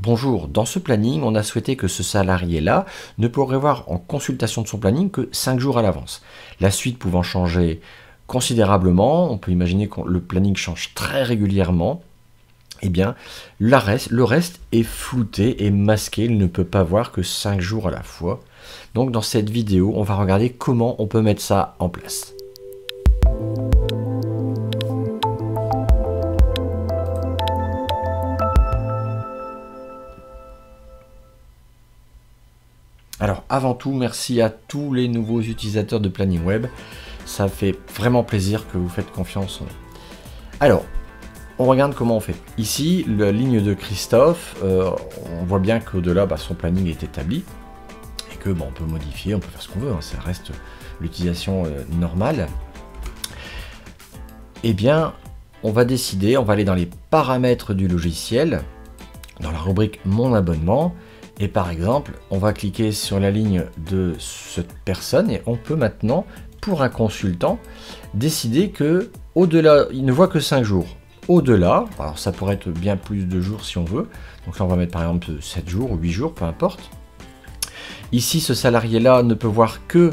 Bonjour, dans ce planning, on a souhaité que ce salarié-là ne pourrait voir en consultation de son planning que 5 jours à l'avance. La suite pouvant changer considérablement, on peut imaginer que le planning change très régulièrement, eh bien, le reste est flouté et masqué, il ne peut pas voir que 5 jours à la fois. Donc dans cette vidéo, on va regarder comment on peut mettre ça en place. Alors avant tout, merci à tous les nouveaux utilisateurs de Planning Web. Ça fait vraiment plaisir que vous faites confiance en nous. Alors, on regarde comment on fait. Ici, la ligne de Christophe, on voit bien qu'au-delà, son planning est établi. Et que on peut modifier, on peut faire ce qu'on veut, ça reste l'utilisation normale. Eh bien, on va décider, on va aller dans les paramètres du logiciel, dans la rubrique Mon abonnement. Et par exemple, on va cliquer sur la ligne de cette personne et on peut maintenant, pour un consultant, décider que au-delà, il ne voit que 5 jours. Au-delà, alors ça pourrait être bien plus de jours si on veut. Donc là, on va mettre par exemple 7 jours ou 8 jours, peu importe. Ici, ce salarié-là ne peut voir que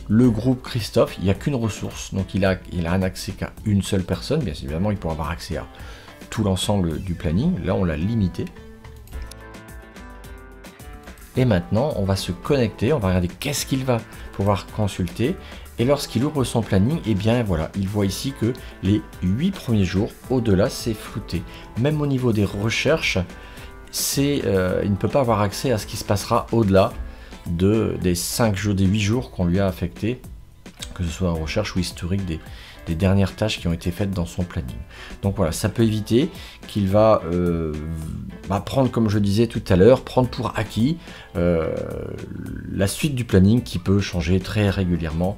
le groupe Christophe. Il n'y a qu'une ressource, donc il a un accès qu'à une seule personne. Bien évidemment, il pourra avoir accès à tout l'ensemble du planning. Là, on l'a limité. Et maintenant, on va se connecter, on va regarder qu'est-ce qu'il va pouvoir consulter. Et lorsqu'il ouvre son planning, eh bien voilà, il voit ici que les 8 premiers jours, au-delà, c'est flouté. Même au niveau des recherches, il ne peut pas avoir accès à ce qui se passera au-delà des 5 jours, des 8 jours qu'on lui a affectés, que ce soit en recherche ou historique des dernières tâches qui ont été faites dans son planning. Donc voilà, ça peut éviter qu'il va prendre, comme je disais tout à l'heure, prendre pour acquis la suite du planning qui peut changer très régulièrement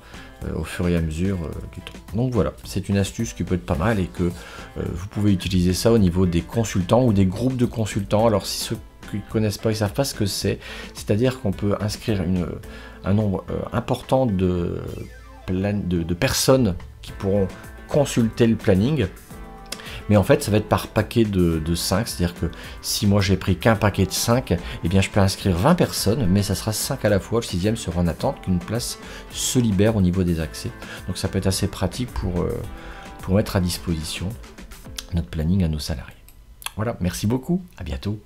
au fur et à mesure du temps. Donc voilà, c'est une astuce qui peut être pas mal et que vous pouvez utiliser ça au niveau des consultants ou des groupes de consultants. Alors si ceux qui ne connaissent pas, ils ne savent pas ce que c'est, c'est-à-dire qu'on peut inscrire un nombre important de personnes qui pourront consulter le planning, mais en fait ça va être par paquet de 5, c'est-à-dire que si moi j'ai pris qu'un paquet de 5, eh bien je peux inscrire 20 personnes, mais ça sera 5 à la fois, le 6e sera en attente qu'une place se libère au niveau des accès. Donc ça peut être assez pratique pour mettre à disposition notre planning à nos salariés. Voilà, merci beaucoup, à bientôt.